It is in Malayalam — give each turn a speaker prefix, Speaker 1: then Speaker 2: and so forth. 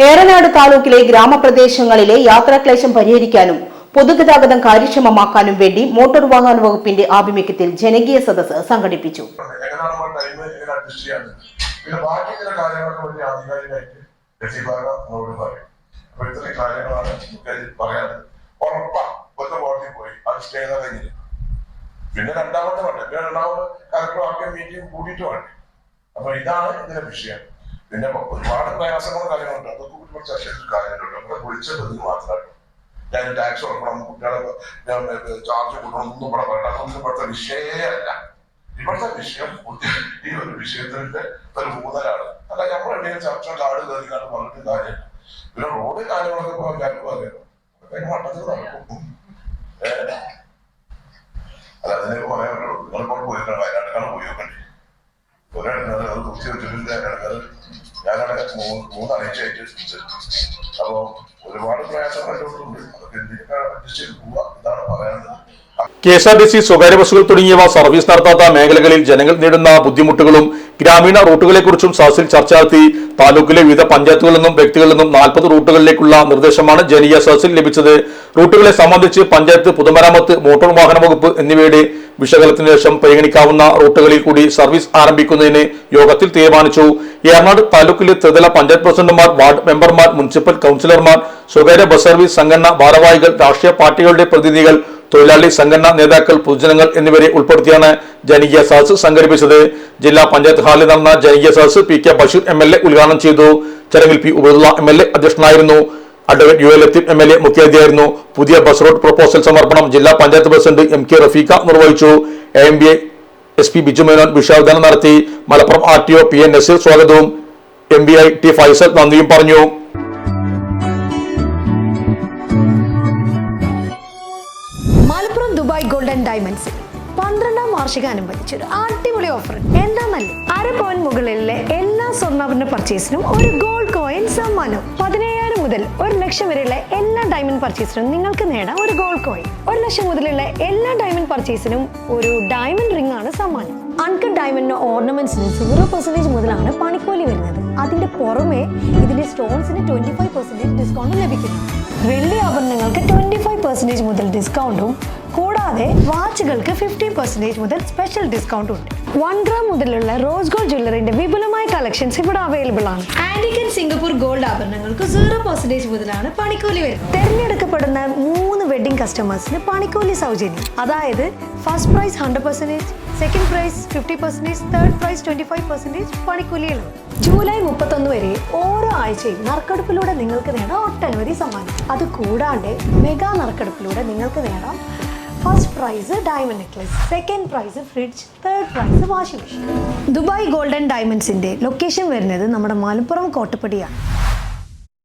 Speaker 1: ഏറനാട് താലൂക്കിലെ ഗ്രാമപ്രദേശങ്ങളിലെ യാത്രാക്ലേശം പരിഹരിക്കാനും പൊതുഗതാഗതം കാര്യക്ഷമമാക്കാനും വേണ്ടി മോട്ടോർ വാഹന വകുപ്പിന്റെ ആഭിമുഖ്യത്തിൽ ജനകീയ സദസ്സ് സംഘടിപ്പിച്ചു.
Speaker 2: പിന്നെ രണ്ടാമത്തെ മീറ്റിംഗ് കൂടിയിട്ട് വേണ്ടേ. അപ്പൊ ഇതാണ് ഇതിന്റെ വിഷയം. പിന്നെ ഒരുപാട് പ്രയാസങ്ങളും കാര്യങ്ങളുണ്ട്. അതൊക്കെ കുറിച്ച് ചർച്ച ചെയ്തിട്ട് കാര്യങ്ങളുണ്ട്. നമ്മളെ വിളിച്ച ബന്ധു മാത്രമാണ് ഞാൻ ടാക്സ് കൊടുക്കണം, കുട്ടികളെ ചാർജ് കൊടുക്കണം ഒന്നും പറയണ്ട. അതൊന്നും ഇവിടുത്തെ വിഷയമല്ല. ഇവിടുത്തെ വിഷയം ഈ ഒരു വിഷയത്തിന്റെ ഒരു ഊന്നലാണ്. അല്ല നമ്മൾ എവിടെയും ചർച്ച കാട് കയറിക്കാണ്ട് പറഞ്ഞിട്ട് കാര്യമില്ല. പിന്നെ റോഡ് കാര്യങ്ങളൊക്കെ പറയാം മട്ടത്തിൽ നടക്കും. അല്ല അതിനൊക്കെ പറയാനുള്ളൂ. നിങ്ങളിപ്പോൾ പോയിട്ടാണ് വയനാട്ടിലാണ് പോയി നോക്കണ്ടേ. അത് കുറിച്ച് വെച്ചിട്ടുണ്ട്. ഞാനവിടെ 3 ആഴ്ചയായിട്ട് അപ്പൊ ഒരുപാട് പ്രയാസങ്ങളുണ്ട്. അതൊക്കെ എന്തിനൊക്കെ അഡ്ജസ്റ്റ് ചെയ്ത് പോവാ. ഇതാണ് പറയാനുള്ളത്.
Speaker 3: KSRTC സ്വകാര്യ ബസ്സുകൾ തുടങ്ങിയവ സർവീസ് നടത്താത്ത മേഖലകളിൽ ജനങ്ങൾ നേരിടുന്ന ബുദ്ധിമുട്ടുകളും ഗ്രാമീണ റൂട്ടുകളെക്കുറിച്ചും സദസ്സിൽ ചർച്ച നടത്തി. താലൂക്കിലെ വിവിധ പഞ്ചായത്തുകളിൽ നിന്നും വ്യക്തികളിൽ നിന്നും 40 റൂട്ടുകളിലേക്കുള്ള നിർദ്ദേശമാണ് ജനകീയ സദസ്സിൽ ലഭിച്ചത്. റൂട്ടുകളെ സംബന്ധിച്ച് പഞ്ചായത്ത്, പൊതുമരാമത്ത്, മോട്ടോർ വാഹന വകുപ്പ് എന്നിവയുടെ വിശകലനത്തിന് ശേഷം പരിഗണിക്കാവുന്ന റൂട്ടുകളിൽ കൂടി സർവീസ് ആരംഭിക്കുന്നതിന് യോഗത്തിൽ തീരുമാനിച്ചു. ഏറനാട് താലൂക്കിലെ ത്രിതല പഞ്ചായത്ത് പ്രസിഡന്റുമാർ, വാർഡ് മെമ്പർമാർ, മുനിസിപ്പൽ കൌൺസിലർമാർ, സ്വകാര്യ ബസ് സർവീസ് സംഘടന ഭാരവാഹികൾ, രാഷ്ട്രീയ പാർട്ടികളുടെ പ്രതിനിധികൾ, തൊഴിലാളി സംഘടനാ നേതാക്കൾ, പൊതുജനങ്ങൾ എന്നിവരെ ഉൾപ്പെടുത്തിയാണ് ജനകീയ സദസ്സ് സംഘടിപ്പിച്ചത്. ജില്ലാ പഞ്ചായത്ത് ഹാളിൽ നടന്ന ജനകീയ സദസ്സ് PK ബഷീർ MLA ഉദ്ഘാടനം ചെയ്തു. ചടങ്ങിൽ P ഉബൈദുള്ള MLA അധ്യക്ഷനായിരുന്നു. Advocate UL Latheef MLA മുഖ്യാതിഥിയായിരുന്നു. പുതിയ ബസ് റൂട്ട് പ്രപ്പോസൽ സമർപ്പണം ജില്ലാ പഞ്ചായത്ത് പ്രസിഡന്റ് MK റഫീഖ നിർവഹിച്ചു. AMBA SP ബിജു മേനോൻ വിഷയാവതരണം നടത്തി. മലപ്പുറം RTO PN നസീർ സ്വാഗതവും MBI T ഫൈസൽ നന്ദിയും പറഞ്ഞു.
Speaker 4: മലപ്പുറം ദുബായ് ഗോൾഡൻ ഡയമണ്ട്സ് 12ാം വാർഷികാനുബന്ധിച്ച് ഒരു അടിപൊളി ഓഫർ. എന്താന്നല്ലേ, 1/2 പവൻ മുകളിലെ എല്ലാ സ്വർണ്ണാഭരണ പർച്ചേസിനും ഒരു ഗോൾഡ് കോയിൻ സമ്മാനം. 17,000 മുതൽ 1 ലക്ഷം വരെയുള്ള എല്ലാ ഡയമണ്ട് പർച്ചേസിനും നിങ്ങൾക്ക് നേടാം ഒരു ഗോൾഡ് കോയിൻ. 1 ലക്ഷം മുതലുള്ള എല്ലാ ഡയമണ്ട് പർച്ചേസിനും ഒരു ഡയമണ്ട് റിംഗ് ആണ് സമ്മാനം. അൺകട്ട് ഡയമണ്ടിന്റെ ഓർണമെന്റ്സിന് 0% മുതലാണ് പണിക്കൂലി വരുന്നത്. അതിന്റെ പുറമെ ഇതിന്റെ സ്റ്റോൺസിന് 25% ഡിസ്കൗണ്ട് ലഭിക്കുന്നു. വെള്ളി ആഭരണങ്ങൾക്ക് 25% മുതൽ ഡിസ്കൗണ്ടും കൂടാതെ വാച്ചുകൾക്ക് 15% മുതൽ സ്പെഷ്യൽ ഡിസ്കൗണ്ടും ഉണ്ട്. 1 ഗ്രാം മുതലുള്ള റോസ് ഗോൾഡ് ജ്വല്ലറിന്റെ വിപുലമായ കളക്ഷൻസ് ഇവിടെ അവൈലബിൾ ആണ്. ആന്റിക് ആൻഡ് സിംഗപ്പൂർ ഗോൾഡ് ആഭരണങ്ങൾക്ക് 0% മുതലാണ് പണിക്കൂലി വരുന്നത്. തെരഞ്ഞെടുക്കപ്പെടുന്ന 3 വെഡിംഗ് കസ്റ്റമേഴ്സിന് പണിക്കൂലി സൗജന്യം. അതായത് first prize 100%, second prize 50%, third prize 25% പണിക്കൂലിയിലാണ്. ജൂലൈ 31 വരെ ഓരോ ആഴ്ചയും നറുക്കെടുപ്പിലൂടെ നിങ്ങൾക്ക് നേടാം ഒട്ടനവധി സമ്മാനം. അത് കൂടാണ്ട് മെഗാ നറുക്കെടുപ്പിലൂടെ നിങ്ങൾക്ക് നേടാം first prize diamond necklace, second prize fridge, third prize washing machine. Dubai golden ഡയമണ്ട്സിന്റെ ലൊക്കേഷൻ വരുന്നത് നമ്മുടെ മലപ്പുറം കോട്ടപ്പടിയാണ്.